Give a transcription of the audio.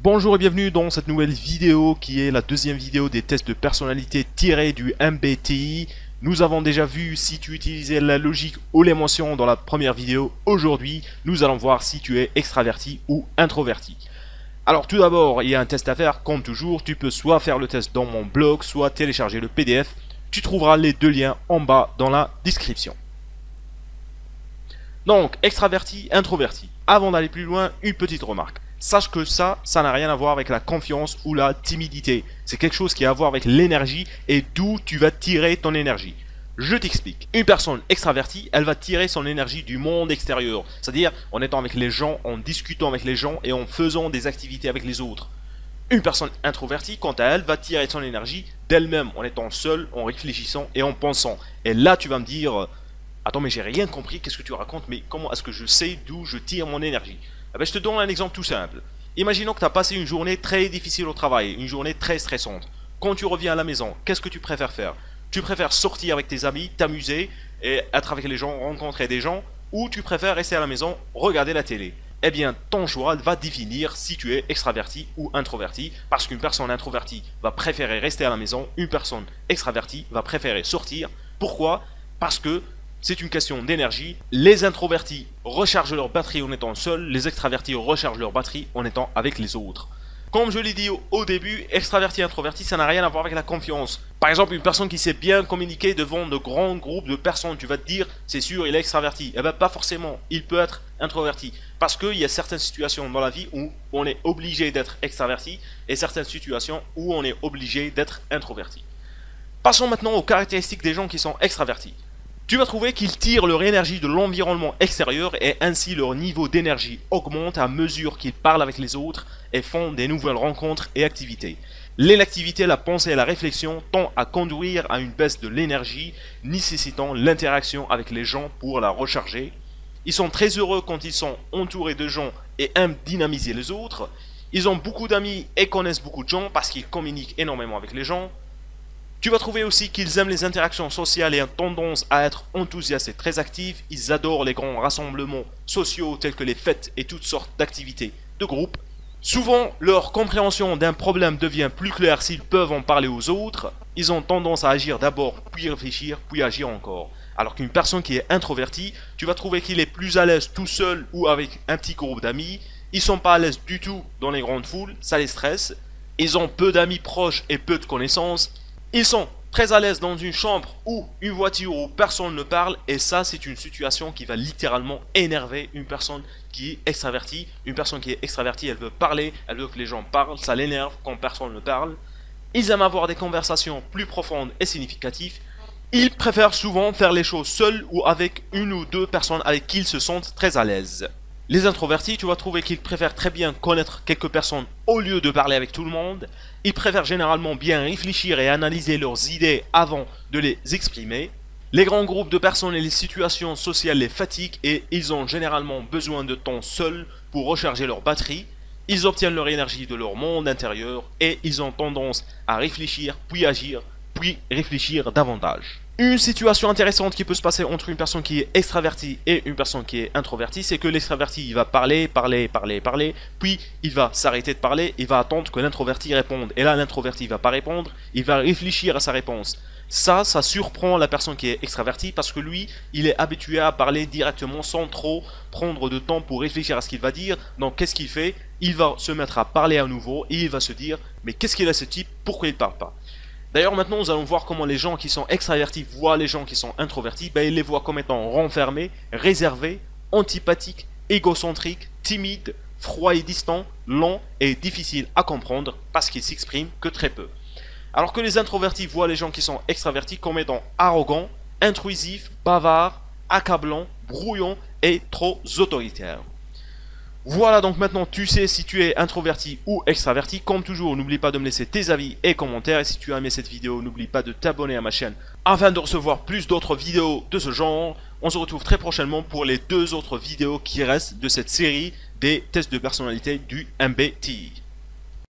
Bonjour et bienvenue dans cette nouvelle vidéo qui est la deuxième vidéo des tests de personnalité tirés du MBTI. Nous avons déjà vu si tu utilisais la logique ou l'émotion dans la première vidéo. Aujourd'hui, nous allons voir si tu es extraverti ou introverti. Alors tout d'abord, il y a un test à faire comme toujours. Tu peux soit faire le test dans mon blog, soit télécharger le PDF. Tu trouveras les deux liens en bas dans la description. Donc, extraverti, introverti. Avant d'aller plus loin, une petite remarque. Sache que ça n'a rien à voir avec la confiance ou la timidité. C'est quelque chose qui a à voir avec l'énergie et d'où tu vas tirer ton énergie. Je t'explique. Une personne extravertie, elle va tirer son énergie du monde extérieur. C'est-à-dire en étant avec les gens, en discutant avec les gens et en faisant des activités avec les autres. Une personne introvertie, quant à elle, va tirer son énergie d'elle-même en étant seule, en réfléchissant et en pensant. Et là, tu vas me dire, attends, mais j'ai rien compris, qu'est-ce que tu racontes, mais comment est-ce que je sais d'où je tire mon énergie? Eh bien, je te donne un exemple tout simple. Imaginons que tu as passé une journée très difficile au travail, une journée très stressante. Quand tu reviens à la maison, qu'est-ce que tu préfères faire? Tu préfères sortir avec tes amis, t'amuser et être avec les gens, rencontrer des gens, ou tu préfères rester à la maison, regarder la télé? Eh bien, ton choix va définir si tu es extraverti ou introverti, parce qu'une personne introvertie va préférer rester à la maison, une personne extravertie va préférer sortir. Pourquoi? Parce que c'est une question d'énergie. Les introvertis rechargent leur batterie en étant seuls, les extravertis rechargent leur batterie en étant avec les autres. Comme je l'ai dit au début, extraverti, introverti, ça n'a rien à voir avec la confiance. Par exemple, une personne qui sait bien communiquer devant de grands groupes de personnes, tu vas te dire, c'est sûr, il est extraverti. Eh bien, pas forcément, il peut être introverti. Parce qu'il y a certaines situations dans la vie où on est obligé d'être extraverti et certaines situations où on est obligé d'être introverti. Passons maintenant aux caractéristiques des gens qui sont extravertis. Tu vas trouver qu'ils tirent leur énergie de l'environnement extérieur et ainsi leur niveau d'énergie augmente à mesure qu'ils parlent avec les autres et font des nouvelles rencontres et activités. L'inactivité, la pensée et la réflexion tendent à conduire à une baisse de l'énergie nécessitant l'interaction avec les gens pour la recharger. Ils sont très heureux quand ils sont entourés de gens et aiment dynamiser les autres. Ils ont beaucoup d'amis et connaissent beaucoup de gens parce qu'ils communiquent énormément avec les gens. Tu vas trouver aussi qu'ils aiment les interactions sociales et ont tendance à être enthousiastes et très actifs. Ils adorent les grands rassemblements sociaux tels que les fêtes et toutes sortes d'activités de groupe. Souvent, leur compréhension d'un problème devient plus claire s'ils peuvent en parler aux autres. Ils ont tendance à agir d'abord, puis réfléchir, puis agir encore. Alors qu'une personne qui est introvertie, tu vas trouver qu'il est plus à l'aise tout seul ou avec un petit groupe d'amis. Ils sont pas à l'aise du tout dans les grandes foules, ça les stresse. Ils ont peu d'amis proches et peu de connaissances. Ils sont très à l'aise dans une chambre ou une voiture où personne ne parle et ça c'est une situation qui va littéralement énerver une personne qui est extravertie. Une personne qui est extravertie, elle veut parler, elle veut que les gens parlent, ça l'énerve quand personne ne parle. Ils aiment avoir des conversations plus profondes et significatives. Ils préfèrent souvent faire les choses seuls ou avec une ou deux personnes avec qui ils se sentent très à l'aise. Les introvertis, tu vas trouver qu'ils préfèrent très bien connaître quelques personnes au lieu de parler avec tout le monde. Ils préfèrent généralement bien réfléchir et analyser leurs idées avant de les exprimer. Les grands groupes de personnes et les situations sociales les fatiguent et ils ont généralement besoin de temps seuls pour recharger leur batterie. Ils obtiennent leur énergie de leur monde intérieur et ils ont tendance à réfléchir, puis agir, puis réfléchir davantage. Une situation intéressante qui peut se passer entre une personne qui est extravertie et une personne qui est introvertie, c'est que l'extraverti il va parler, puis il va s'arrêter de parler, il va attendre que l'introverti réponde. Et là l'introverti va pas répondre, il va réfléchir à sa réponse. Ça surprend la personne qui est extravertie parce que lui, il est habitué à parler directement sans trop prendre de temps pour réfléchir à ce qu'il va dire. Donc qu'est-ce qu'il fait? Il va se mettre à parler à nouveau et il va se dire, mais qu'est-ce qu'il a ce type? Pourquoi il parle pas? D'ailleurs maintenant nous allons voir comment les gens qui sont extravertis voient les gens qui sont introvertis. Ils les voient comme étant renfermés, réservés, antipathiques, égocentriques, timides, froids et distants, lents et difficiles à comprendre parce qu'ils s'expriment que très peu. Alors que les introvertis voient les gens qui sont extravertis comme étant arrogants, intrusifs, bavards, accablants, brouillons et trop autoritaires. Voilà donc maintenant tu sais si tu es introverti ou extraverti. Comme toujours, n'oublie pas de me laisser tes avis et commentaires. Et si tu as aimé cette vidéo, n'oublie pas de t'abonner à ma chaîne afin de recevoir plus d'autres vidéos de ce genre. On se retrouve très prochainement pour les deux autres vidéos qui restent de cette série des tests de personnalité du MBTI.